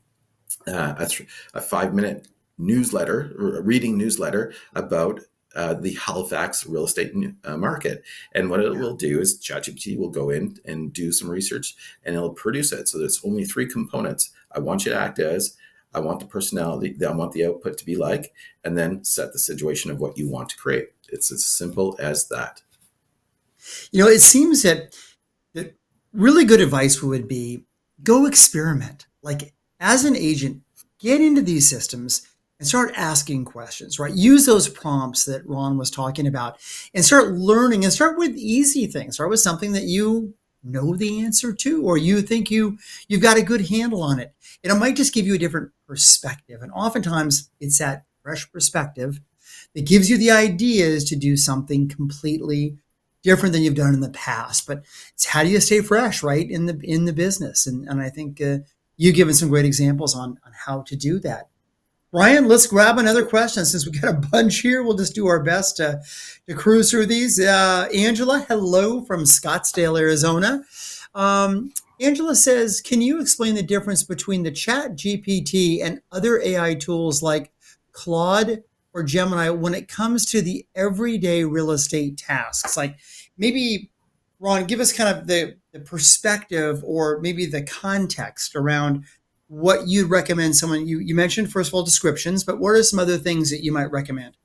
[SPEAKER 2] a 5-minute newsletter, or a reading newsletter about the Halifax real estate market. And what it will do is ChatGPT will go in and do some research and it'll produce it. So there's only 3 components. I want you to act as, I want the personality, I want the output to be like, and then set the situation of what you want to create. It's as simple as that.
[SPEAKER 1] You know, it seems that really good advice would be go experiment. Like, as an agent, get into these systems and start asking questions, right? Use those prompts that Ron was talking about and start learning, and start with easy things. Start with something that you know the answer to, or you think you've got a good handle on it. And it might just give you a different perspective. And oftentimes it's that fresh perspective that gives you the ideas to do something completely different than you've done in the past. But it's how do you stay fresh, right, in the business? And I think you've given some great examples on how to do that. Ryan, let's grab another question. Since we got a bunch here, we'll just do our best to cruise through these. Angela, hello from Scottsdale, Arizona. Angela says, can you explain the difference between the Chat GPT and other AI tools like Claude or Gemini when it comes to the everyday real estate tasks? Like maybe, Ron, give us kind of the perspective or maybe the context around what you'd recommend someone. You mentioned, first of all, descriptions, but what are some other things that you might recommend?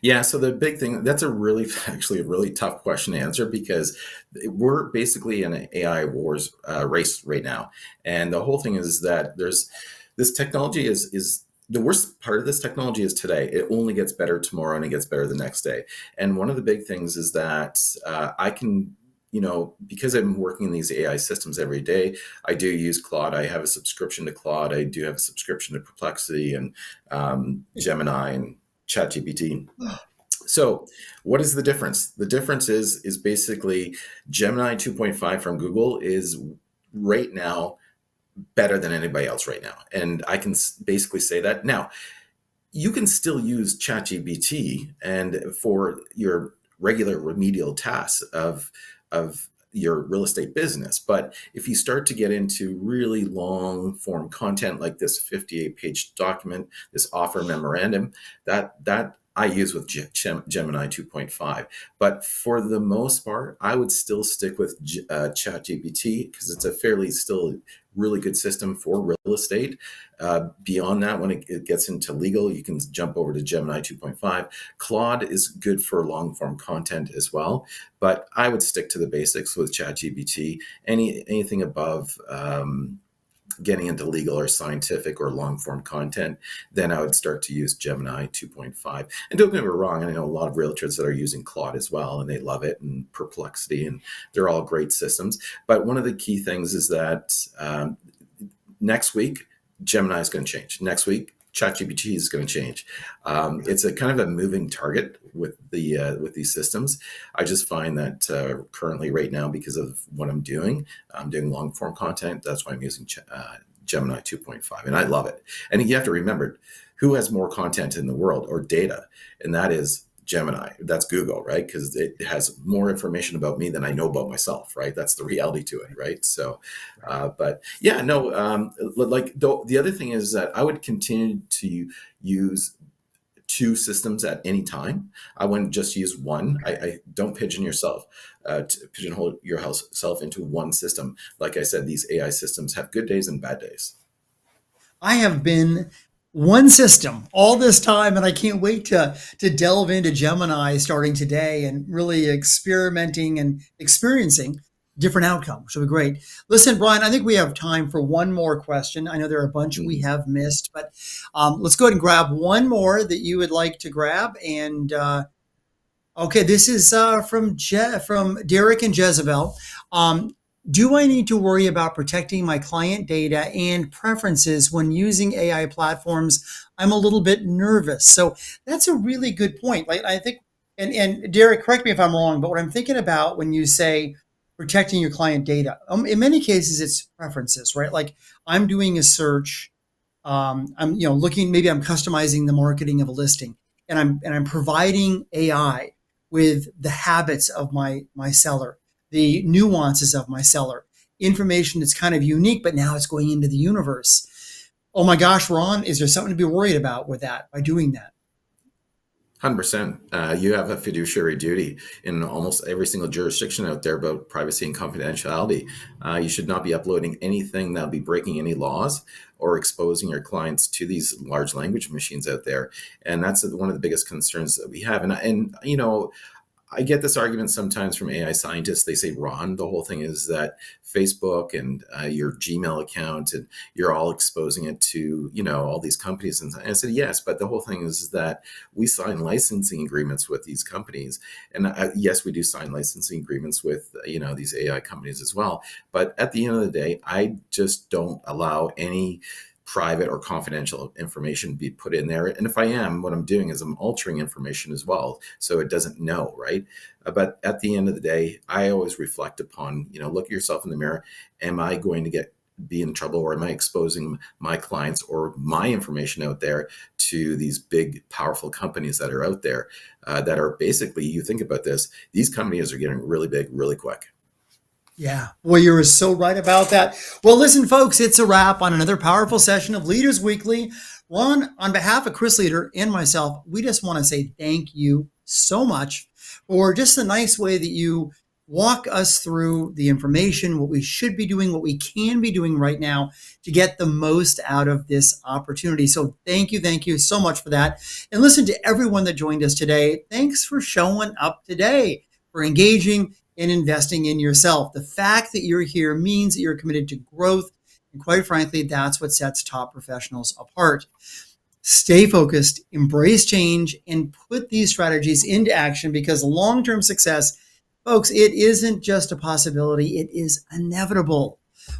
[SPEAKER 2] Yeah, so the big thing, that's actually a really tough question to answer because we're basically in an AI wars race right now. And the whole thing is that this technology is the worst part of this technology is today. It only gets better tomorrow and it gets better the next day. And one of the big things is that I can, because I'm working in these AI systems every day, I do use Claude. I have a subscription to Claude. I do have a subscription to Perplexity and Gemini and ChatGPT. So what is the difference? The difference is basically Gemini 2.5 from Google is right now better than anybody else right now. And I can basically say that. Now, you can still use ChatGPT and for your regular remedial tasks of your real estate business. But if you start to get into really long form content like this 58-page document, this offer memorandum, that I use with Gemini 2.5. But for the most part, I would still stick with ChatGPT because it's a fairly still really good system for real estate. Beyond that, when it gets into legal, you can jump over to Gemini 2.5. Claude is good for long form content as well, but I would stick to the basics with ChatGPT. Anything above getting into legal or scientific or long form content, then I would start to use Gemini 2.5. And don't get me wrong, I know a lot of realtors that are using Claude as well, and they love it, and Perplexity, and they're all great systems. But one of the key things is that next week, Gemini is going to change. Next week, ChatGPT is going to change. It's a kind of a moving target with these systems. I just find that currently, right now, because of what I'm doing long form content. That's why I'm using Gemini 2.5, and I love it. And you have to remember, who has more content in the world or data, and that is Gemini. That's Google, right? Because it has more information about me than I know about myself, right? That's the reality to it, right? So, but yeah, no, like the other thing is that I would continue to use two systems at any time. I wouldn't just use one. I don't pigeonhole yourself into one system. Like I said, these AI systems have good days and bad days.
[SPEAKER 1] I have been one system all this time, and I can't wait to delve into Gemini starting today and really experimenting and experiencing different outcomes. Which will be great. Listen, Brian, I think we have time for one more question. I know there are a bunch we have missed, but let's go ahead and grab one more that you would like to grab. And okay, this is from Derek and Jezebel. Do I need to worry about protecting my client data and preferences when using AI platforms? I'm a little bit nervous. So that's a really good point. Like I think, and Derek, correct me if I'm wrong, but what I'm thinking about when you say protecting your client data, in many cases it's preferences, right? Like I'm doing a search, I'm looking, maybe I'm customizing the marketing of a listing, and I'm providing AI with the habits of my seller, the nuances of my seller, information that's kind of unique, but now it's going into the universe. Oh my gosh, Ron, is there something to be worried about with that by doing that?
[SPEAKER 2] 100%. You have a fiduciary duty in almost every single jurisdiction out there about privacy and confidentiality. You should not be uploading anything that'll be breaking any laws or exposing your clients to these large language machines out there. And that's one of the biggest concerns that we have. And I get this argument sometimes from AI scientists. They say, Ron, the whole thing is that Facebook and your Gmail account, and you're all exposing it to, all these companies. And I said, yes, but the whole thing is that we sign licensing agreements with these companies. And yes, we do sign licensing agreements with, these AI companies as well. But at the end of the day, I just don't allow any private or confidential information be put in there. And if I am, what I'm doing is I'm altering information as well, so it doesn't know, right? But at the end of the day, I always reflect upon, look at yourself in the mirror. Am I going to be in trouble, or am I exposing my clients or my information out there to these big, powerful companies that are out there that are basically, you think about this, these companies are getting really big, really quick.
[SPEAKER 1] Yeah, well, you're so right about that. Well, listen, folks, it's a wrap on another powerful session of Leaders Weekly. Ron, on behalf of Chris Leader and myself, we just want to say thank you so much for just the nice way that you walk us through the information, what we should be doing, what we can be doing right now to get the most out of this opportunity. So thank you so much for that. And listen to everyone that joined us today. Thanks for showing up today, for engaging and investing in yourself. The fact that you're here means that you're committed to growth. And quite frankly, that's what sets top professionals apart. Stay focused, embrace change, and put these strategies into action, because long-term success, folks, it isn't just a possibility, it is inevitable.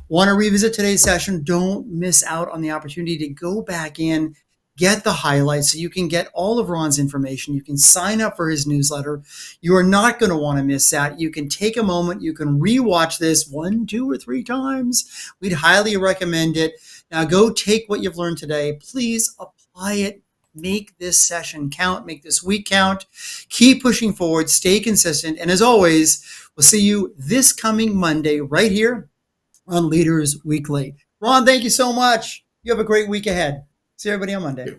[SPEAKER 1] Want to revisit today's session? Don't miss out on the opportunity to go back in, get the highlights so you can get all of Ron's information. You can sign up for his newsletter. You are not going to want to miss that. You can take a moment. You can rewatch this 1, 2, or 3 times. We'd highly recommend it. Now go take what you've learned today. Please apply it. Make this session count. Make this week count. Keep pushing forward. Stay consistent. And as always, we'll see you this coming Monday right here on Leaders Weekly. Ron, thank you so much. You have a great week ahead. See everybody on Monday.